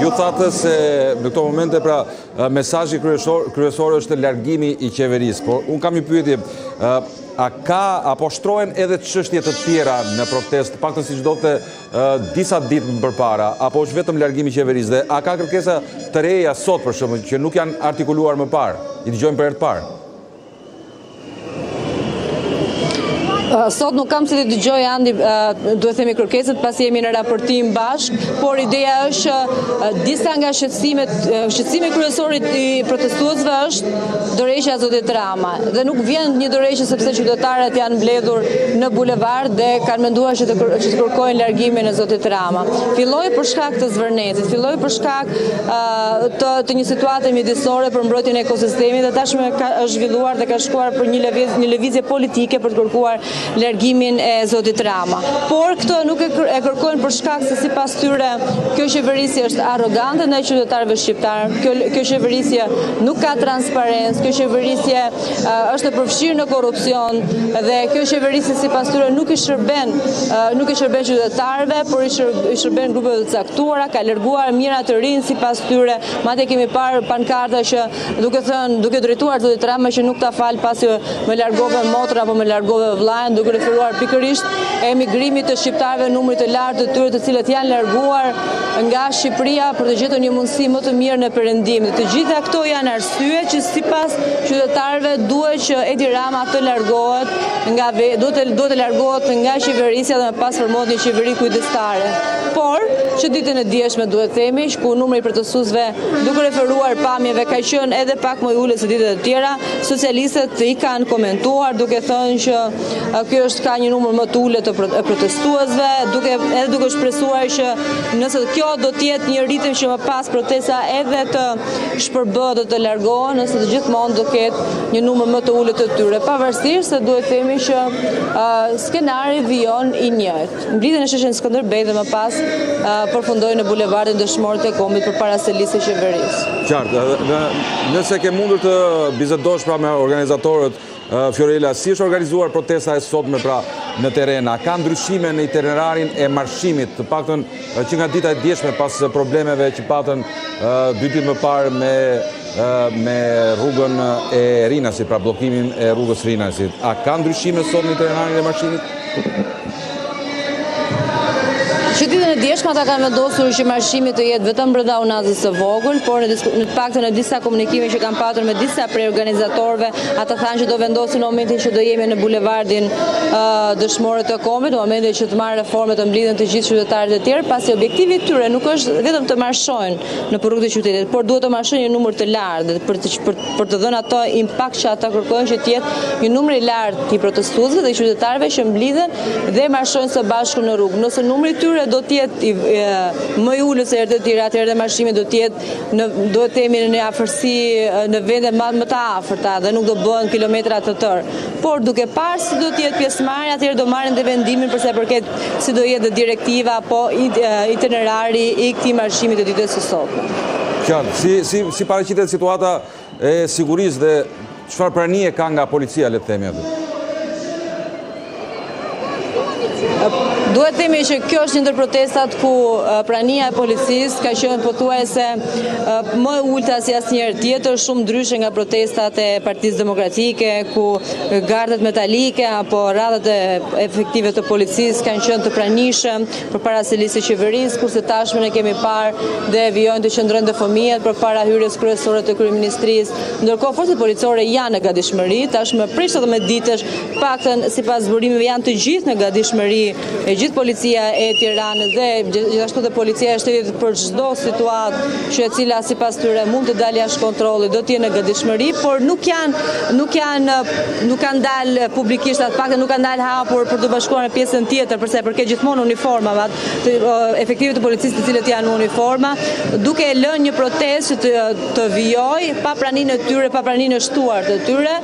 Ju thatë se në këto momente pra mesazhi kryesor është largimi i qeverisë, por unë kam një pyetje, a ka apo shtrohen edhe çështje të tjera në protest, paktën siç ndodhte disa ditë më përpara, apo është vetëm largimi i qeverisë dhe a ka kërkesa të reja sot për shembull që nuk janë artikuluar më parë, i dëgjojmë për herë të parë? Sot nuk kam se të dëgjoj Andi, duhet themi kërkesat pasi jemi në raportim bashk, por ideja është disa nga shqetësimi kryesorit i protestuesve është dorëheqja e zotit Rama. Dhe nuk vjen një dorëheqje sepse qytetarët janë mbledhur në bulevard dhe kanë menduar që të kërkojnë largimin e zotit Rama. Filloi për shkak të zvërnetit, filloi për shkak të një situate mjedisore për mbrojtjen e ekosistemit dhe tashmë është zhvilluar dhe ka shkuar për një lëvizje politike për të kërkuar largimin e zotit Rama. Por këto nuk e kërkojnë për shkak se sipas tyre kjo qeverisje është arrogante ndaj qytetarëve shqiptar, kjo qeverisje nuk ka transparencë, kjo qeverisje është e përfshirë në korrupsion dhe kjo qeverisje sipas tyre nuk i shërben qytetarëve, por i shërben grupeve të caktuara, ka larguar mira të rinj sipas tyre. Madje kemi parë pankarta që duke drejtuar zotit Rama që nuk ta fal pasi më largove motra apo më largove vllajën, duke referuar pikërisht emigrimit të shqiptarëve, numrit të lartë të tyre të cilët janë larguar nga Shqipëria për të gjetur një mundësi më të mirë në perëndim. Të gjitha këto janë arsye që sipas qytetarëve duhet që Edi Rama të largohet duhet të largohet nga qeverisja dhe më pas formohet një qeveri kujdestare. Por që ditën e dieshme duhet themi, ku numri i protestuesve duke referuar pamjeve ka qenë edhe pak më i ulët se ditët e tjera, socialistët i kanë komentuar duke thënë që kjo është ka një numër më të ulët të protestuesve, duke shpresuar që nëse kjo do të jetë një ritëm që më pas protesta edhe të shpërbëhet dhe të largohen, nëse të gjithmonë do ketë një numër më të ulët të tyre. Pavarësisht se duhet themi që skenari vijon i njëjtë. Mblidhen në sheshin Skënderbej dhe më pas përfundoi në bulevardin Dëshmorët e Kombit përpara selisë së qeverisë. Qartë, nëse ke mundur të bisedosh pra me organizatorët, Fiorella, si është organizuar protesta e sotme pra në teren? A ka ndryshime në itinerarin e marshimit, të paktën që nga dita e djeshme pas problemeve që patën 2 ditë më parë me rrugën e Rinasit, pra bllokimin e rrugës Rinasit. A ka ndryshime sot në itinerarin e marshimit? Që ditën e djeshme ata kanë vendosur që marshimi të jetë vetëm brenda unazës së vogël, por në të paktën në disa komunikime që kanë patur me disa prej organizatorëve, ata thanë që do vendosin në momentin që do jemi në bulevardin Dëshmorët e Kombit, në momentin që të marrë reforme të mblidhen të gjithë qytetarët e tjerë, pasi objektivi i tyre nuk është vetëm të marshojnë në rrugët e qytetit, por duhet të marshojnë një numër të lartë për të dhënë ato impakt që ata kërkojnë që të jetë një numër i lartë i protestuesve dhe qytetarëve që mblidhen dhe marshojnë së bashku në rrugë. Nëse numri i tyre do të jetë më i ulët se herët e tjera, atëherë marshimi do të jemi në afërsi në vende më të afërta dhe nuk do bëhen kilometra të tërë. Por duke parë si do të jetë pjesëmarrja, atëherë do marrin dhe vendimin për sa i përket si do jetë direktiva apo itinerari i këtij marshimi të ditës së sotme. Qartë, si paraqitet situata e sigurisë dhe çfarë pranie ka nga policia, le të themi atë? Duhet themi që kjo është një ndër protestat ku prania e policisë ka qenë pothuajse më e ulta si asnjëherë tjetër, shumë ndryshe nga protestat e Partisë Demokratike, ku gardet metalike apo radhët efektive të policisë kanë qenë të pranishëm përpara selisë së qeverisë, kurse tashmë ne kemi parë dhe vijojnë të qëndrojnë dhe fëmijët përpara hyrjes kryesore të kryeministrisë. Ndërkohë forcat policore janë në gatishmëri, tashmë prej 17 ditësh, paktën sipas zburimeve janë të gjithë në gatishmëri, e gjithë policia e Tiranës dhe gjithashtu dhe policia e shtetit për çdo situatë që e cila sipas tyre mund të dalë jashtë kontrollit do të jenë në gatishmëri, por nuk kanë dalë publikisht, atë paktën nuk kanë dalë hapur për të bashkuar në pjesën tjetër, përsa i përket gjithmonë uniformave, efektive të policisë të cilët janë në uniforma, duke lënë një protestë që të vijojë pa praninë e tyre, pa praninë e shtuar të tyre.